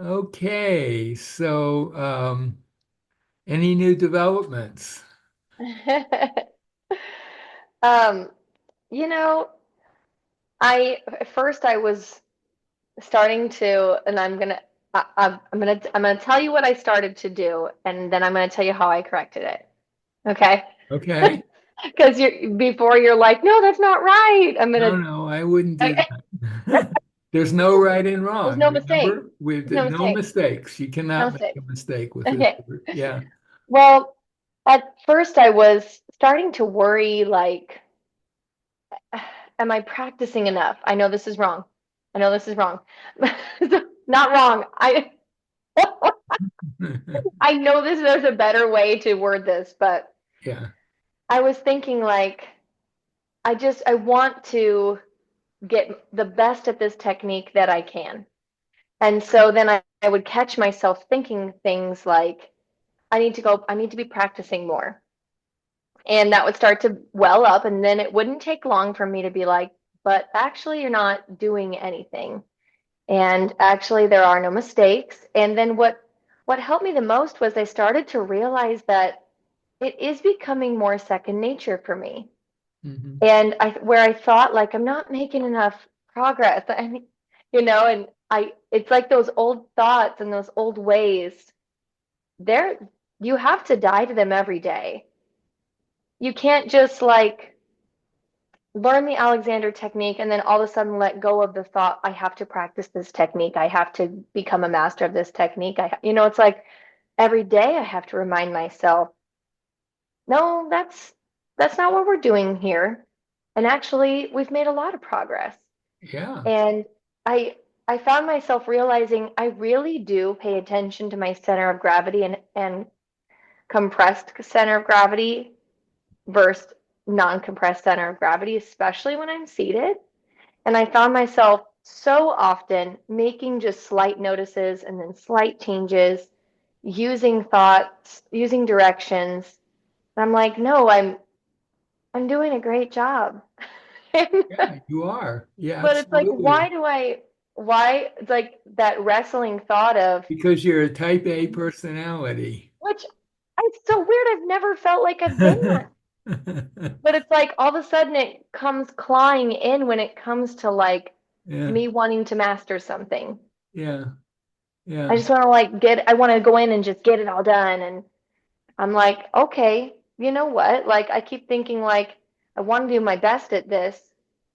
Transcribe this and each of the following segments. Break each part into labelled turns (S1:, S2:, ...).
S1: Okay, so any new developments?
S2: Um, you know, I at first I was starting to, and I'm gonna tell you what I started to do, and then I'm gonna tell you how I corrected it. Okay?
S1: Okay.
S2: Because before you're like, no, that's not right.
S1: No, no, I wouldn't do that. There's no right and
S2: There's
S1: wrong.
S2: no mistake.
S1: Remember, with
S2: There's no
S1: no
S2: mistake.
S1: mistakes. You
S2: No
S1: cannot make
S2: mistake.
S1: a mistake with this
S2: Okay.
S1: word. Yeah.
S2: Well, at first I was starting to worry, like, am I practicing enough? I know this is wrong. I know this is wrong. Not wrong. I know there's a better way to word this, but
S1: Yeah.
S2: I was thinking like I want to get the best at this technique that I can. And so then I would catch myself thinking things like I need to be practicing more. And that would start to well up, and then it wouldn't take long for me to be like, but actually you're not doing anything. And actually there are no mistakes. And then what helped me the most was I started to realize that it is becoming more second nature for me.
S1: Hmm.
S2: And I where I thought like I'm not making enough progress. And and I it's like those old thoughts and those old ways. They're you have to die to them every day. You can't just like learn the Alexander technique and then all of a sudden let go of the thought, I have to practice this technique. I have to become a master of this technique. It's like every day I have to remind myself, no, that's not what we're doing here. And actually, we've made a lot of progress.
S1: Yeah.
S2: And I I found myself realizing I really do pay attention to my center of gravity and compressed center of gravity versus non-compressed center of gravity, especially when I'm seated. And I found myself so often making just slight notices and then slight changes, using thoughts, using directions. And I'm like, no, I'm doing a great job.
S1: Yeah, you are. Yeah,
S2: But it's like,
S1: absolutely.
S2: why, it's like that wrestling thought of,
S1: Because you're a type A personality.
S2: which it's so weird. I've never felt like I've been that. But it's like all of a sudden it comes clawing in when it comes to like
S1: Yeah,
S2: me wanting to master something.
S1: yeah,
S2: I
S1: yeah.
S2: just want to I want to go in and just get it all done. And I'm like, okay, you know what? Like I keep thinking like I want to do my best at this,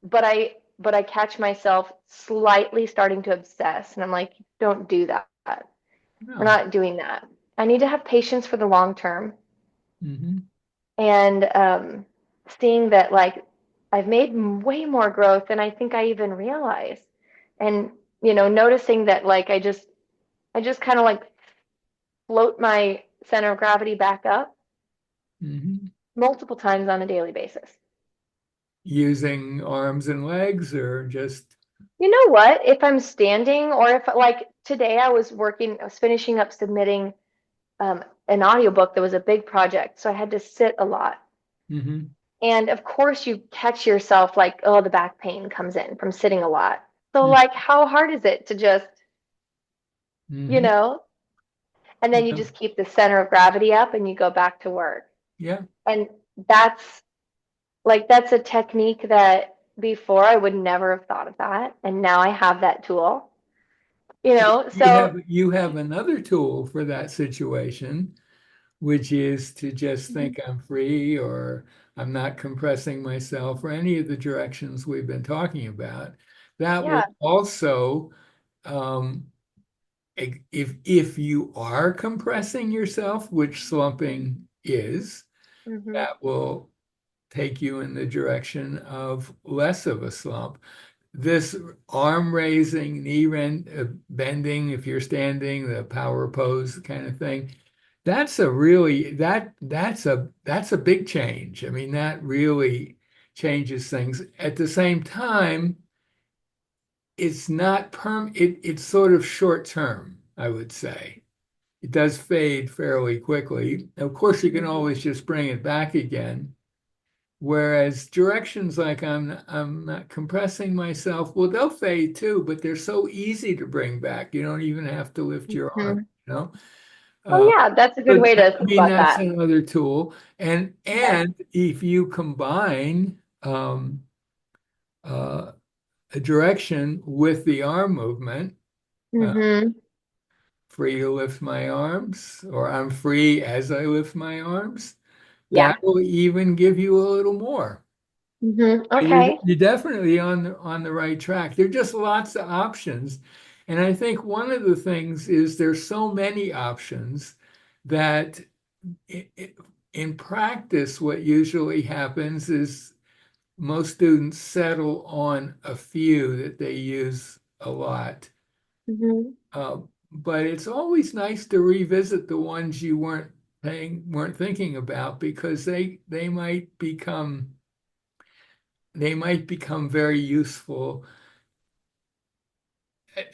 S2: but I catch myself slightly starting to obsess, and I'm like, don't do that. We're
S1: No.
S2: not doing that. I need to have patience for the long term,
S1: Hmm.
S2: and seeing that like I've made way more growth than I think I even realized, and noticing that like I just kind of like float my center of gravity back up
S1: Hmm.
S2: multiple times on a daily basis.
S1: Using arms and legs or just,
S2: You know what? If I'm standing or if like today I was finishing up submitting an audiobook that was a big project, so I had to sit a lot.
S1: hmm.
S2: And of course you catch yourself like, oh, the back pain comes in from sitting a lot. So like how hard is it to just, you
S1: Hmm.
S2: know, and then you
S1: Yeah,
S2: just keep the center of gravity up and you go back to work.
S1: yeah.
S2: And that's that's a technique that before I would never have thought of that. And now I have that tool,
S1: You
S2: so
S1: have another tool for that situation, which is to just think I'm free or I'm not compressing myself or any of the directions we've been talking about. That
S2: yeah.
S1: will also, um, if you are compressing yourself, which slumping is,
S2: Hmm.
S1: that will take you in the direction of less of a slump. This arm raising, bending, if you're standing, the power pose kind of thing, that's a really that's a big change. I mean, that really changes things. At the same time, it's not it's sort of short term, I would say. It does fade fairly quickly. Of course, you can
S2: Hmm.
S1: always just bring it back again. Whereas directions like I'm not compressing myself, well, they'll fade too, but they're so easy to bring back. You don't even have to lift your arm,
S2: Mhm.
S1: you know?
S2: Oh
S1: Uh,
S2: yeah, that's a good
S1: but
S2: way to
S1: I
S2: think
S1: mean,
S2: about
S1: that's
S2: that.
S1: another tool.
S2: Yes.
S1: And if you combine uh, a direction with the arm movement, uh,
S2: Hmm.
S1: free to lift my arms, or I'm free as I lift my arms, that
S2: Yeah.
S1: will even give you a little more.
S2: Okay.
S1: You're definitely on the right track. There are just lots of options. And I think one of the things is there's so many options that i- i- in practice, what usually happens is most students settle on a few that they use a lot.
S2: Hmm.
S1: Uh, but it's always nice to revisit the ones you weren't thinking about because they might become very useful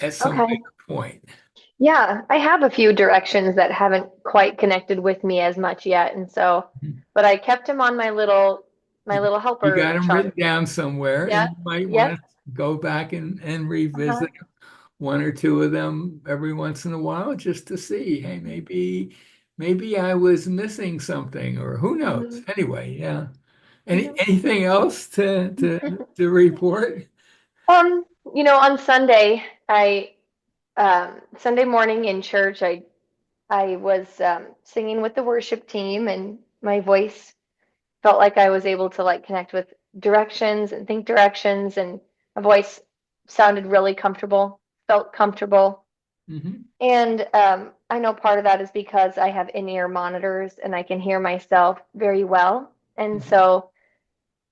S1: at some
S2: Okay.
S1: later point.
S2: Yeah, I have a few directions that haven't quite connected with me as much yet, and so, but I kept them on my
S1: You,
S2: little
S1: you got
S2: helper
S1: them written
S2: chunk.
S1: down somewhere, and
S2: Yeah.
S1: you might want
S2: Yep.
S1: to go back and
S2: Uh-huh.
S1: revisit one or two of them every once in a while just to see, hey, maybe I was missing something, or who knows.
S2: Hmm.
S1: Anyway, yeah.
S2: Yeah.
S1: Anything else to report?
S2: Um, on Sunday, Sunday morning in church, I was singing with the worship team, and my voice felt like I was able to like connect with directions and think directions, and my voice sounded really comfortable, felt comfortable.
S1: Hmm.
S2: And I know part of that is because I have in-ear monitors and I can hear myself very well. And
S1: Hmm.
S2: so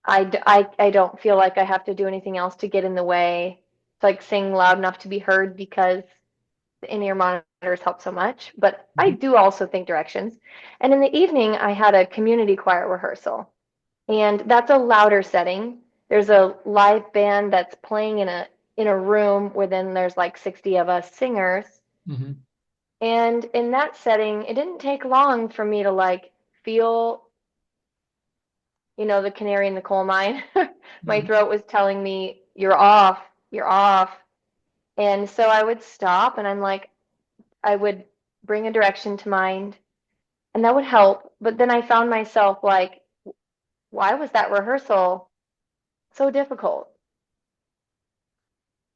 S2: I don't feel like I have to do anything else to get in the way, to like sing loud enough to be heard because the in-ear monitors help so much. But I
S1: Hmm.
S2: do also think directions. And in the evening, I had a community choir rehearsal, and that's a louder setting. There's a live band that's playing in a room where then there's like 60 of us singers.
S1: Hmm.
S2: And in that setting, it didn't take long for me to like feel, the canary in the coal mine. My
S1: Hmm.
S2: throat was telling me, you're off, you're off. And so I would stop and I would bring a direction to mind and that would help. But then I found myself like, why was that rehearsal so difficult?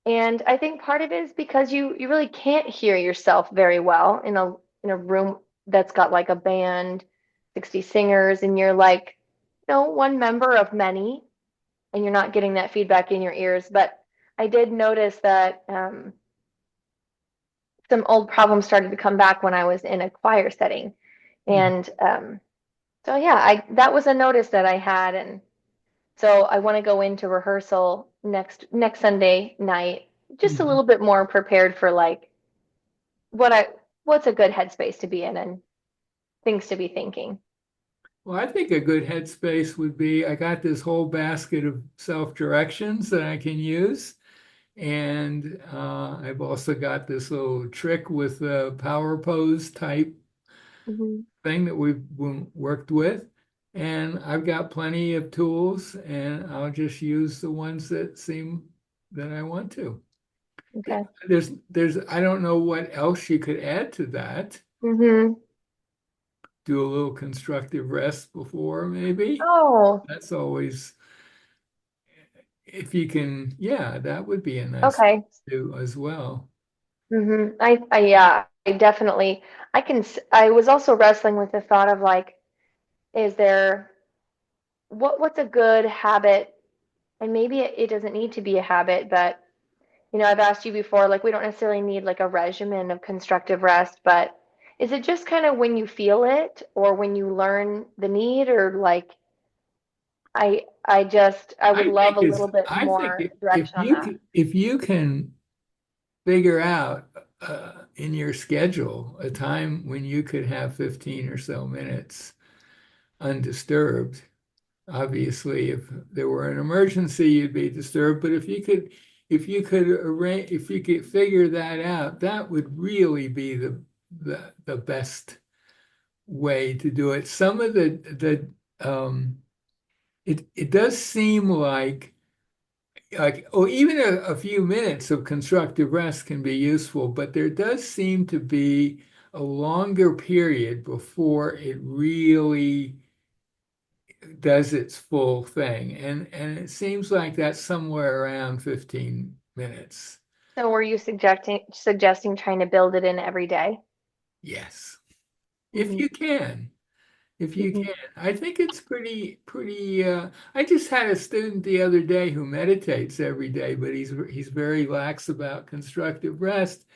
S2: And I think part of it is because you really can't hear yourself very well in a room that's got like a band, 60 singers, and you're like, one member of many, and you're not getting that feedback in your ears. But I did notice that some old problems started to come back when I was in a choir setting. And so yeah, I that was a notice that I had, and so I want to go into rehearsal next Sunday night just a
S1: Hmm.
S2: little bit more prepared for like what I what's a good headspace to be in and things to be thinking.
S1: Well, I think a good headspace would be I got this whole basket of self-directions that I can use. And I've also got this little trick with the power pose type
S2: Hmm.
S1: thing that we've worked with. And I've got plenty of tools, and I'll just use the ones that seem that I want to.
S2: Okay.
S1: I don't know what else you could add to that.
S2: Hmm.
S1: Do a little constructive rest before, maybe.
S2: Oh,
S1: That's always, if you can, yeah, that would be a nice thing
S2: okay.
S1: to do as well.
S2: I yeah, I definitely I was also wrestling with the thought of like, is there what's a good habit? And maybe it doesn't need to be a habit, but I've asked you before, like we don't necessarily need like a regimen of constructive rest, but is it just kind of when you feel it or when you learn the need, or like I would love a little bit
S1: I think
S2: more direction on that.
S1: if you can figure out in your schedule a time when you could have 15 or so minutes undisturbed. Obviously, if there were an emergency, you'd be disturbed. But if you could figure that out, that would really be the best way to do it. Some of the it does seem like or even a few minutes of constructive rest can be useful, but there does seem to be a longer period before it really does its full thing. And it seems like that's somewhere around 15 minutes.
S2: So were you suggesting trying to build it in every day?
S1: Yes. If
S2: Mhm.
S1: you can. If you
S2: Mhm.
S1: can. I think it's pretty I just had a student the other day who meditates every day, but he's very lax about constructive rest.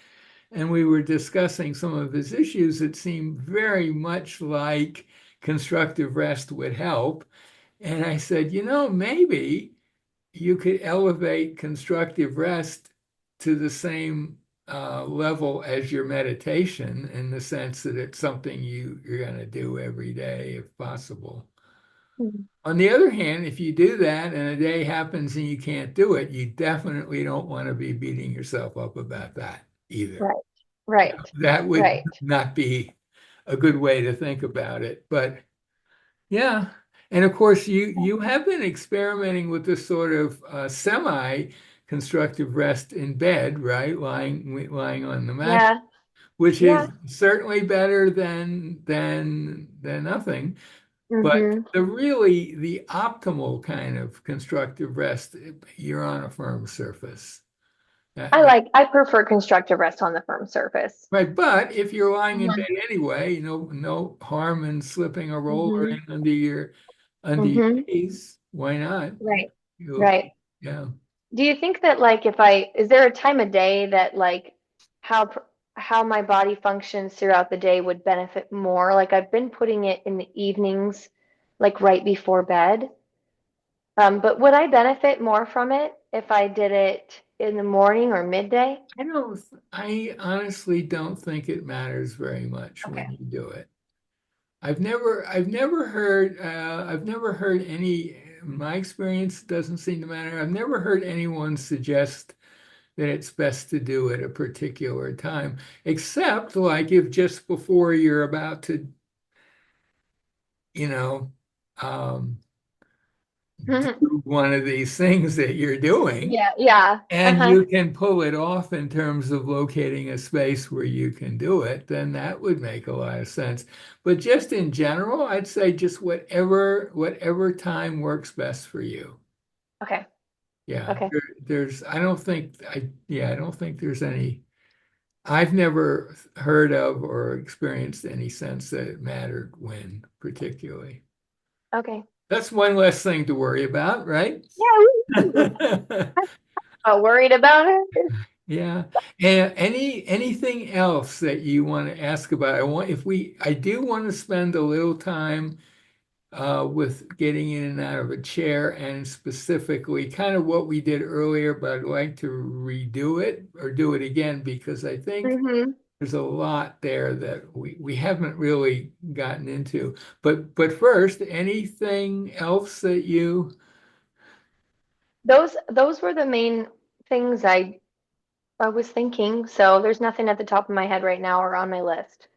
S1: And we were discussing some of his issues that seemed very much like constructive rest would help. And I said, maybe you could elevate constructive rest to the same level as your meditation in the sense that it's something you're going to do every day if possible.
S2: Mhm.
S1: On the other hand, if you do that and a day happens and you can't do it, you definitely don't want to be beating yourself up about that either.
S2: Right, right,
S1: That would
S2: right.
S1: not be a good way to think about it. But yeah. And of course, you have been experimenting with this sort of semi-constructive rest in bed, right? Lying on the mat,
S2: Yeah,
S1: which
S2: yeah.
S1: is certainly better than nothing. But
S2: Hmm.
S1: the optimal kind of constructive rest, you're on a firm surface. That
S2: I prefer constructive rest on the firm surface.
S1: Right, but if you're lying in bed
S2: Hmm.
S1: anyway, no harm in slipping a roller
S2: Hmm.
S1: in under your
S2: Hmm.
S1: knees. Why not?
S2: Right,
S1: You,
S2: right.
S1: yeah.
S2: Do you think that like if I is there a time of day that like how pr- how my body functions throughout the day would benefit more? Like I've been putting it in the evenings, like right before bed. But would I benefit more from it if I did it in the morning or midday?
S1: I honestly don't think it matters very much when
S2: Okay.
S1: you do it. I've never heard any, in my experience, it doesn't seem to matter. I've never heard anyone suggest that it's best to do at a particular time, except like if just before you're about to, you know, um, do one of these things that you're doing,
S2: Yeah, yeah.
S1: and
S2: Uh-huh.
S1: you can pull it off in terms of locating a space where you can do it, then that would make a lot of sense. But just in general, I'd say just whatever time works best for you.
S2: Okay.
S1: Yeah,
S2: Okay.
S1: I don't think there's any. I've never heard of or experienced any sense that it mattered when, particularly.
S2: Okay.
S1: That's one less thing to worry about, right?
S2: Yeah. Woo. Not worried about it.
S1: Yeah. And anything else that you want to ask about? I do want to spend a little time with getting in and out of a chair and specifically kind of what we did earlier, but I'd like to redo it or do it again because I think
S2: Hmm.
S1: there's a lot there that we haven't really gotten into. But first, anything else that you
S2: Those were the main things I was thinking. So there's nothing at the top of my head right now or on my list.